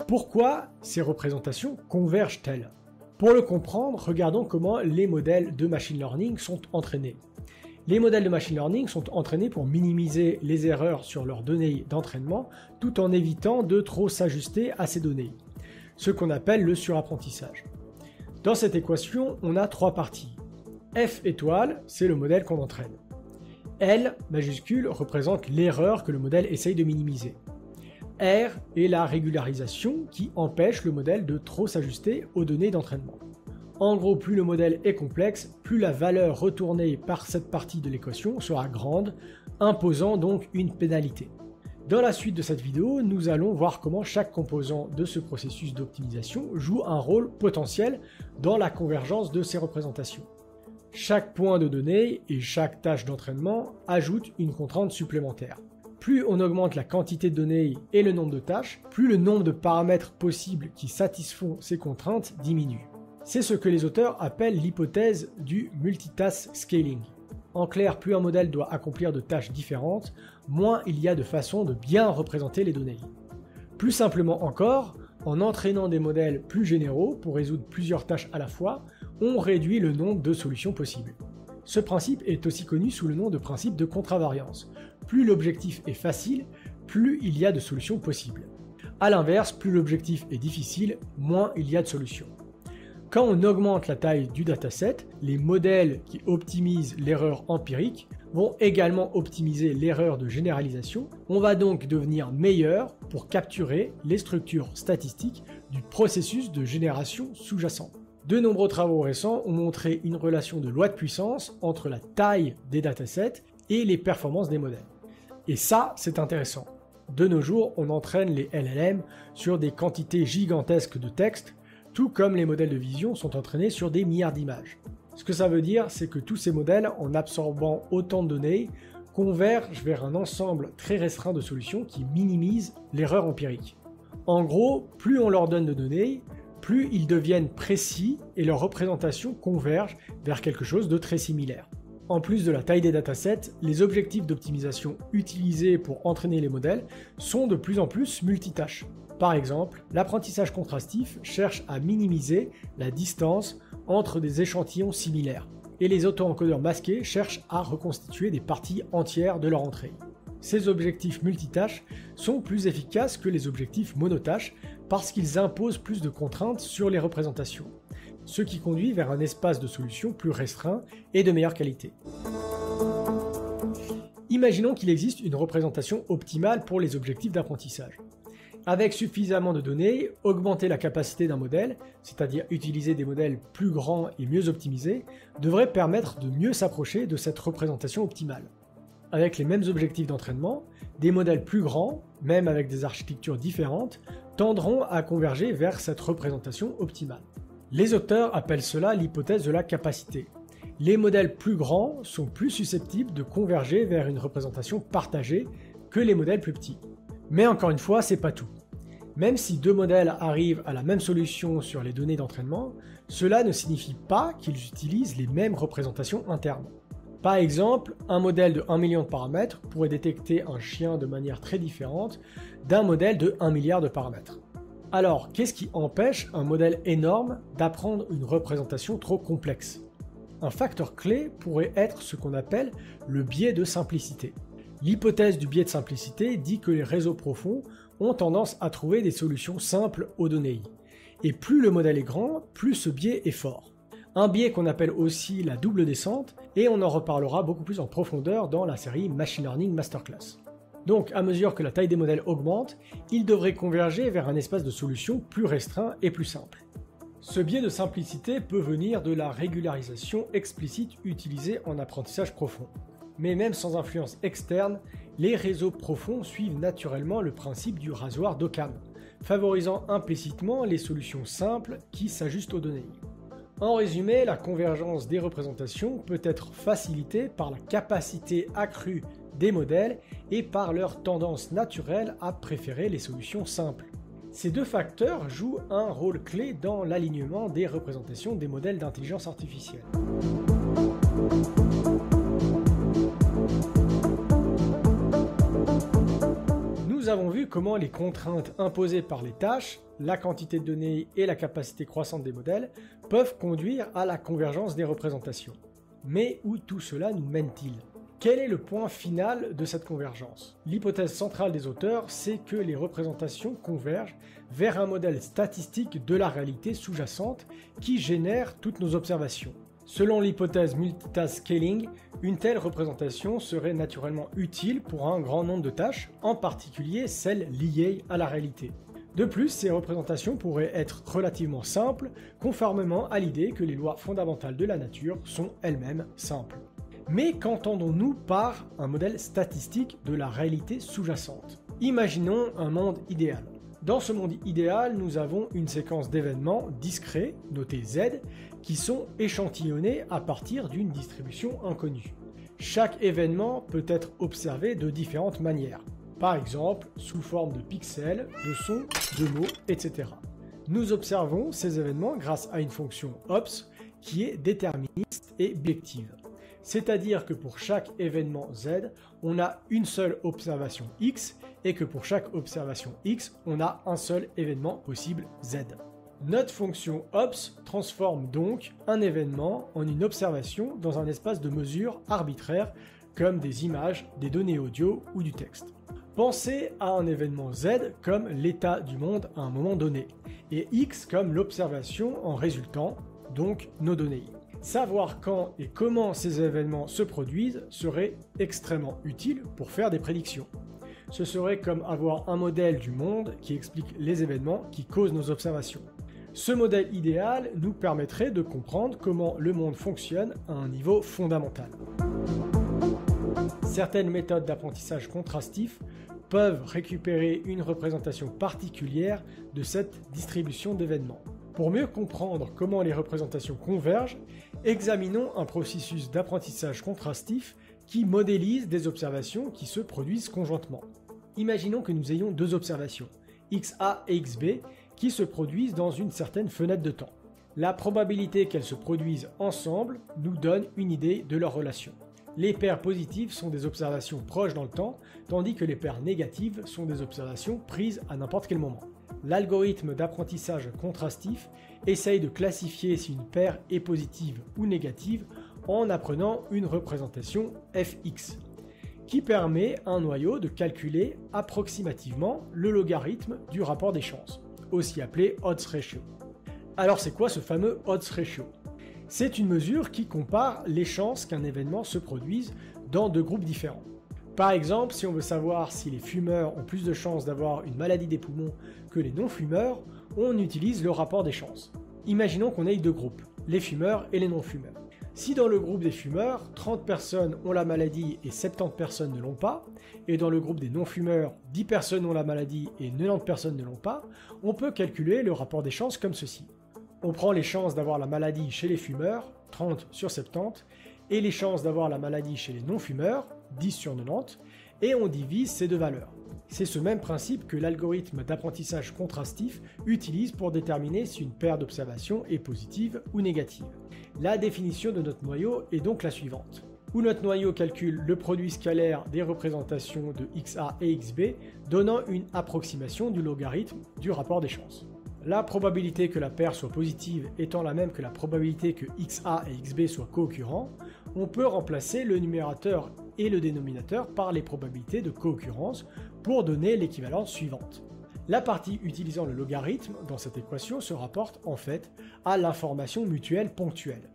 Pourquoi ces représentations convergent-elles? Pour le comprendre, regardons comment les modèles de machine learning sont entraînés. Les modèles de machine learning sont entraînés pour minimiser les erreurs sur leurs données d'entraînement tout en évitant de trop s'ajuster à ces données, ce qu'on appelle le surapprentissage. Dans cette équation, on a trois parties. F étoile, c'est le modèle qu'on entraîne. L majuscule représente l'erreur que le modèle essaye de minimiser. R est la régularisation qui empêche le modèle de trop s'ajuster aux données d'entraînement. En gros, plus le modèle est complexe, plus la valeur retournée par cette partie de l'équation sera grande, imposant donc une pénalité. Dans la suite de cette vidéo, nous allons voir comment chaque composant de ce processus d'optimisation joue un rôle potentiel dans la convergence de ces représentations. Chaque point de données et chaque tâche d'entraînement ajoute une contrainte supplémentaire. Plus on augmente la quantité de données et le nombre de tâches, plus le nombre de paramètres possibles qui satisfont ces contraintes diminue. C'est ce que les auteurs appellent l'hypothèse du multitask scaling. En clair, plus un modèle doit accomplir de tâches différentes, moins il y a de façons de bien représenter les données. Plus simplement encore, en entraînant des modèles plus généraux pour résoudre plusieurs tâches à la fois, on réduit le nombre de solutions possibles. Ce principe est aussi connu sous le nom de principe de contravariance. Plus l'objectif est facile, plus il y a de solutions possibles. A l'inverse, plus l'objectif est difficile, moins il y a de solutions. Quand on augmente la taille du dataset, les modèles qui optimisent l'erreur empirique vont également optimiser l'erreur de généralisation. On va donc devenir meilleur pour capturer les structures statistiques du processus de génération sous-jacent. De nombreux travaux récents ont montré une relation de loi de puissance entre la taille des datasets et les performances des modèles. Et ça, c'est intéressant. De nos jours, on entraîne les LLM sur des quantités gigantesques de texte, tout comme les modèles de vision sont entraînés sur des milliards d'images. Ce que ça veut dire, c'est que tous ces modèles, en absorbant autant de données, convergent vers un ensemble très restreint de solutions qui minimisent l'erreur empirique. En gros, plus on leur donne de données, plus ils deviennent précis et leurs représentations convergent vers quelque chose de très similaire. En plus de la taille des datasets, les objectifs d'optimisation utilisés pour entraîner les modèles sont de plus en plus multitâches. Par exemple, l'apprentissage contrastif cherche à minimiser la distance entre des échantillons similaires, et les auto-encodeurs masqués cherchent à reconstituer des parties entières de leur entrée. Ces objectifs multitâches sont plus efficaces que les objectifs monotâches parce qu'ils imposent plus de contraintes sur les représentations, ce qui conduit vers un espace de solution plus restreint et de meilleure qualité. Imaginons qu'il existe une représentation optimale pour les objectifs d'apprentissage. Avec suffisamment de données, augmenter la capacité d'un modèle, c'est-à-dire utiliser des modèles plus grands et mieux optimisés, devrait permettre de mieux s'approcher de cette représentation optimale. Avec les mêmes objectifs d'entraînement, des modèles plus grands, même avec des architectures différentes, tendront à converger vers cette représentation optimale. Les auteurs appellent cela l'hypothèse de la capacité. Les modèles plus grands sont plus susceptibles de converger vers une représentation partagée que les modèles plus petits. Mais encore une fois, c'est pas tout. Même si deux modèles arrivent à la même solution sur les données d'entraînement, cela ne signifie pas qu'ils utilisent les mêmes représentations internes. Par exemple, un modèle de 1 million de paramètres pourrait détecter un chien de manière très différente d'un modèle de 1 milliard de paramètres. Alors, qu'est-ce qui empêche un modèle énorme d'apprendre une représentation trop complexe? Un facteur clé pourrait être ce qu'on appelle le biais de simplicité. L'hypothèse du biais de simplicité dit que les réseaux profonds ont tendance à trouver des solutions simples aux données. Et plus le modèle est grand, plus ce biais est fort. Un biais qu'on appelle aussi la double descente, et on en reparlera beaucoup plus en profondeur dans la série Machine Learning Masterclass. Donc, à mesure que la taille des modèles augmente, ils devraient converger vers un espace de solution plus restreint et plus simple. Ce biais de simplicité peut venir de la régularisation explicite utilisée en apprentissage profond. Mais même sans influence externe, les réseaux profonds suivent naturellement le principe du rasoir d'Occam, favorisant implicitement les solutions simples qui s'ajustent aux données. En résumé, la convergence des représentations peut être facilitée par la capacité accrue des modèles et par leur tendance naturelle à préférer les solutions simples. Ces deux facteurs jouent un rôle clé dans l'alignement des représentations des modèles d'intelligence artificielle. avons vu comment les contraintes imposées par les tâches, la quantité de données et la capacité croissante des modèles peuvent conduire à la convergence des représentations. Mais où tout cela nous mène-t-il ? Quel est le point final de cette convergence? L'hypothèse centrale des auteurs, c'est que les représentations convergent vers un modèle statistique de la réalité sous-jacente qui génère toutes nos observations. Selon l'hypothèse multitask scaling, une telle représentation serait naturellement utile pour un grand nombre de tâches, en particulier celles liées à la réalité. De plus, ces représentations pourraient être relativement simples, conformément à l'idée que les lois fondamentales de la nature sont elles-mêmes simples. Mais qu'entendons-nous par un modèle statistique de la réalité sous-jacente? Imaginons un monde idéal. Dans ce monde idéal, nous avons une séquence d'événements discrets, notés Z, qui sont échantillonnés à partir d'une distribution inconnue. Chaque événement peut être observé de différentes manières, par exemple sous forme de pixels, de sons, de mots, etc. Nous observons ces événements grâce à une fonction ops qui est déterministe et bijective. C'est-à-dire que pour chaque événement Z, on a une seule observation X et que pour chaque observation X, on a un seul événement possible Z. Notre fonction ops transforme donc un événement en une observation dans un espace de mesure arbitraire comme des images, des données audio ou du texte. Pensez à un événement Z comme l'état du monde à un moment donné et X comme l'observation en résultant, donc nos données. Savoir quand et comment ces événements se produisent serait extrêmement utile pour faire des prédictions. Ce serait comme avoir un modèle du monde qui explique les événements qui causent nos observations. Ce modèle idéal nous permettrait de comprendre comment le monde fonctionne à un niveau fondamental. Certaines méthodes d'apprentissage contrastif peuvent récupérer une représentation particulière de cette distribution d'événements. Pour mieux comprendre comment les représentations convergent, examinons un processus d'apprentissage contrastif qui modélise des observations qui se produisent conjointement. Imaginons que nous ayons deux observations, XA et XB, qui se produisent dans une certaine fenêtre de temps. La probabilité qu'elles se produisent ensemble nous donne une idée de leur relation. Les paires positives sont des observations proches dans le temps, tandis que les paires négatives sont des observations prises à n'importe quel moment. L'algorithme d'apprentissage contrastif essaye de classifier si une paire est positive ou négative en apprenant une représentation fx, qui permet à un noyau de calculer approximativement le logarithme du rapport des chances, aussi appelé odds ratio. Alors c'est quoi ce fameux odds ratio? C'est une mesure qui compare les chances qu'un événement se produise dans deux groupes différents. Par exemple, si on veut savoir si les fumeurs ont plus de chances d'avoir une maladie des poumons que les non-fumeurs, on utilise le rapport des chances. Imaginons qu'on ait deux groupes, les fumeurs et les non-fumeurs. Si dans le groupe des fumeurs, 30 personnes ont la maladie et 70 personnes ne l'ont pas, et dans le groupe des non-fumeurs, 10 personnes ont la maladie et 90 personnes ne l'ont pas, on peut calculer le rapport des chances comme ceci. On prend les chances d'avoir la maladie chez les fumeurs, 30 sur 70, et les chances d'avoir la maladie chez les non-fumeurs, 10 sur 90, et on divise ces deux valeurs. C'est ce même principe que l'algorithme d'apprentissage contrastif utilise pour déterminer si une paire d'observations est positive ou négative. La définition de notre noyau est donc la suivante, où notre noyau calcule le produit scalaire des représentations de XA et XB, donnant une approximation du logarithme du rapport des chances. La probabilité que la paire soit positive étant la même que la probabilité que XA et XB soient co-occurrents, on peut remplacer le numérateur et le dénominateur par les probabilités de co-occurrence pour donner l'équivalence suivante. La partie utilisant le logarithme dans cette équation se rapporte en fait à l'information mutuelle ponctuelle,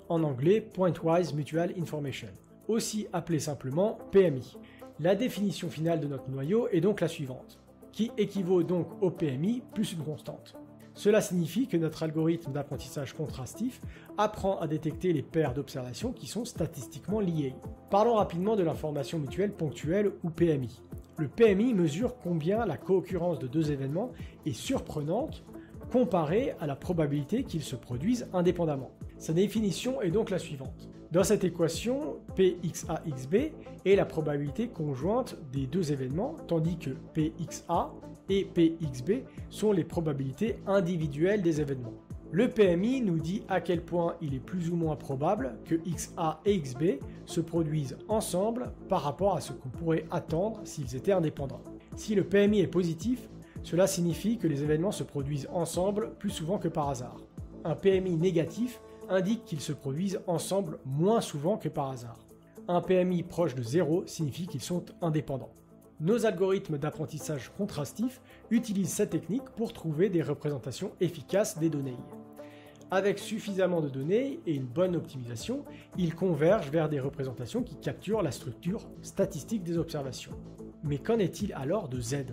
en anglais Pointwise Mutual Information, aussi appelé simplement PMI. La définition finale de notre noyau est donc la suivante, qui équivaut donc au PMI plus une constante. Cela signifie que notre algorithme d'apprentissage contrastif apprend à détecter les paires d'observations qui sont statistiquement liées. Parlons rapidement de l'information mutuelle ponctuelle ou PMI. Le PMI mesure combien la co-occurrence de deux événements est surprenante comparée à la probabilité qu'ils se produisent indépendamment. Sa définition est donc la suivante. Dans cette équation, Pxaxb est la probabilité conjointe des deux événements, tandis que Pxa et Pxb sont les probabilités individuelles des événements. Le PMI nous dit à quel point il est plus ou moins probable que XA et XB se produisent ensemble par rapport à ce qu'on pourrait attendre s'ils étaient indépendants. Si le PMI est positif, cela signifie que les événements se produisent ensemble plus souvent que par hasard. Un PMI négatif indique qu'ils se produisent ensemble moins souvent que par hasard. Un PMI proche de 0 signifie qu'ils sont indépendants. Nos algorithmes d'apprentissage contrastif utilisent cette technique pour trouver des représentations efficaces des données. Avec suffisamment de données et une bonne optimisation, ils convergent vers des représentations qui capturent la structure statistique des observations. Mais qu'en est-il alors de Z?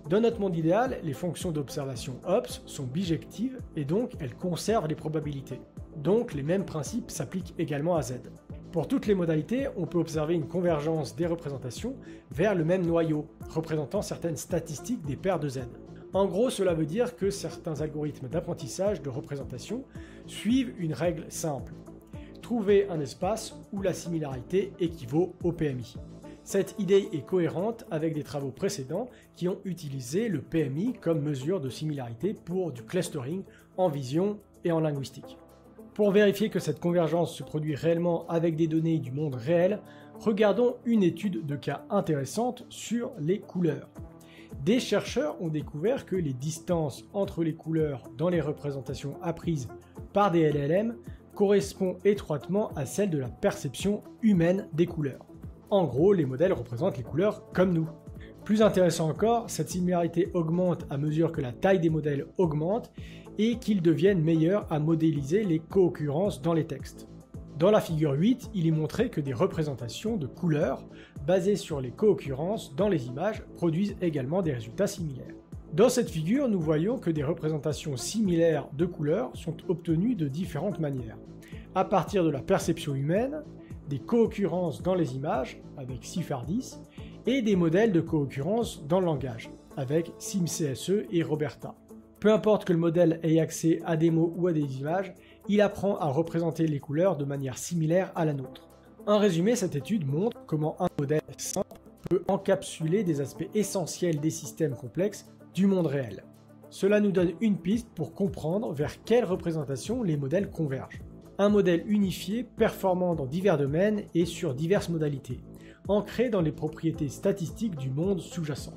Dans notre monde idéal, les fonctions d'observation OPS sont bijectives et donc elles conservent les probabilités. Donc les mêmes principes s'appliquent également à Z. Pour toutes les modalités, on peut observer une convergence des représentations vers le même noyau, représentant certaines statistiques des paires de Z. En gros, cela veut dire que certains algorithmes d'apprentissage de représentation suivent une règle simple. Trouver un espace où la similarité équivaut au PMI. Cette idée est cohérente avec des travaux précédents qui ont utilisé le PMI comme mesure de similarité pour du clustering en vision et en linguistique. Pour vérifier que cette convergence se produit réellement avec des données du monde réel, regardons une étude de cas intéressante sur les couleurs. Des chercheurs ont découvert que les distances entre les couleurs dans les représentations apprises par des LLM correspondent étroitement à celles de la perception humaine des couleurs. En gros, les modèles représentent les couleurs comme nous. Plus intéressant encore, cette similarité augmente à mesure que la taille des modèles augmente et qu'ils deviennent meilleurs à modéliser les co-occurrences dans les textes. Dans la figure 8, il est montré que des représentations de couleurs basées sur les co-occurrences dans les images produisent également des résultats similaires. Dans cette figure, nous voyons que des représentations similaires de couleurs sont obtenues de différentes manières. À partir de la perception humaine, des co-occurrences dans les images, avec CIFAR10, et des modèles de co-occurrence dans le langage, avec SimCSE et Roberta. Peu importe que le modèle ait accès à des mots ou à des images, il apprend à représenter les couleurs de manière similaire à la nôtre. En résumé, cette étude montre comment un modèle simple peut encapsuler des aspects essentiels des systèmes complexes du monde réel. Cela nous donne une piste pour comprendre vers quelle représentation les modèles convergent. Un modèle unifié performant dans divers domaines et sur diverses modalités, ancré dans les propriétés statistiques du monde sous-jacent.